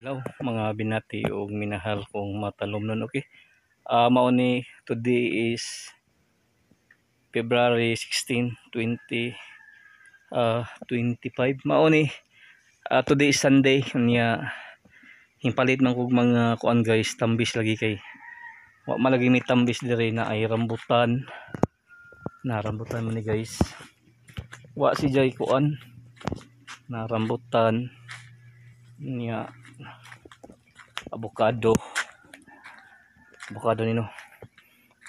Hello mga binati o minahal kong matalom nun, okay. Mao ni today is February 16, 2025. Mao ni today is Sunday niya himpalit man kog mga kuan guys, tambis lagi kay wa malagi may tambis dire na ay rambutan. Na rambutan man ni guys. Wa si jay kuan na rambutan niya avocado nino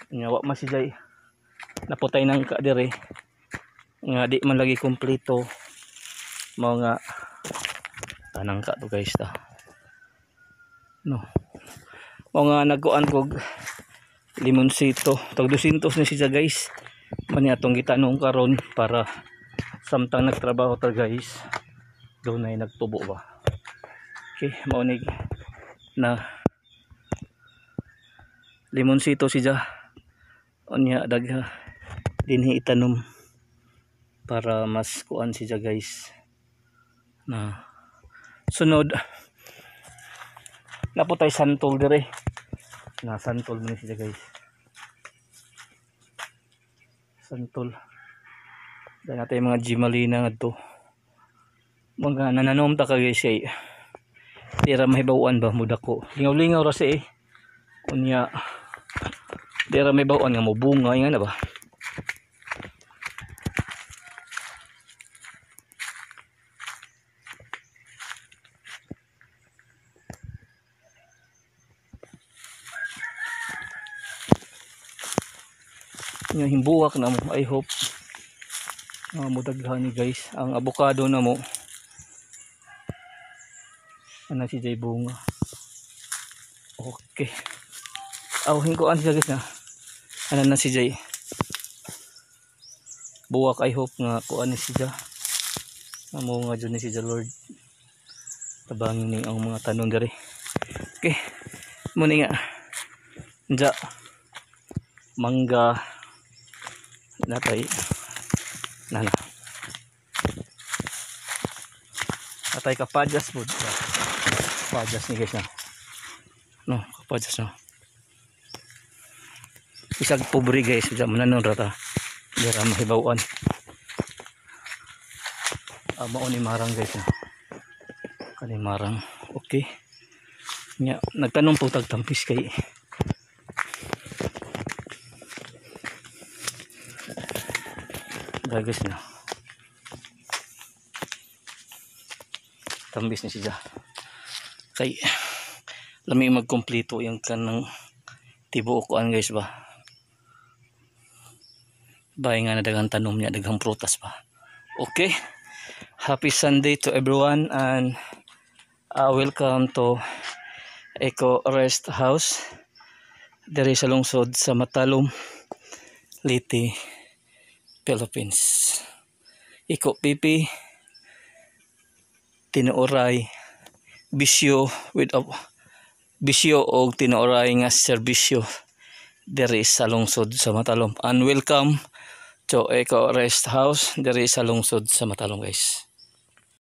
nya wa masijay naputay nang ka dire nga di man lagi kompleto mga tanang ka to guys ta no mga nagkuan kog limonsito tag 200 na siya guys man atong gitanong karon para samtang nagtrabaho ta guys do na nagtubo ba. Okay, maunig na limonsito siya onya dagha dinhi itanom para mas kuan siya guys. Na sunod naputay santol dire na santol man siya guys, santol dan natay mga gimalina ngadto mga nananom ta ka guys ay tira mahibawan ba mudako lingaw-lingaw ra si unya tira may bawon nga mo bunga nga na ba. Nga himbuwak na mo, I hope mudaghan ni guys ang avocado na mo ana si jay bunga. Okay, hingkuan siya guys na ana na si jay buwak. I hope nga kuan ni siya amo nga jud ni siya Lord tabangin ni ang mga tanom diri. Okay, muna nga dya mangga natay natay kapadyas po kapadyas ni guys na no kapadyas no isag pobre guys dya mananon rata dira mahibawan mao ni marang guys no kani marang. Okay nya nagtanong po tag tampis kay guys na tambis ni siya kay lami magkompleto yung kanang tibuok kuan guys ba bay nga na daghang tanom niya daghang prutas pa. Okay, happy Sunday to everyone and welcome to Eco Rest House diri sa lungsod sa Matalom, Leyte, Philippines. Iko pipi tinuoray bisyo bisyo og tinuoray nga serbisyo diri sa lungsod sa Matalom. And welcome to Eco Rest House diri sa lungsod sa Matalom guys.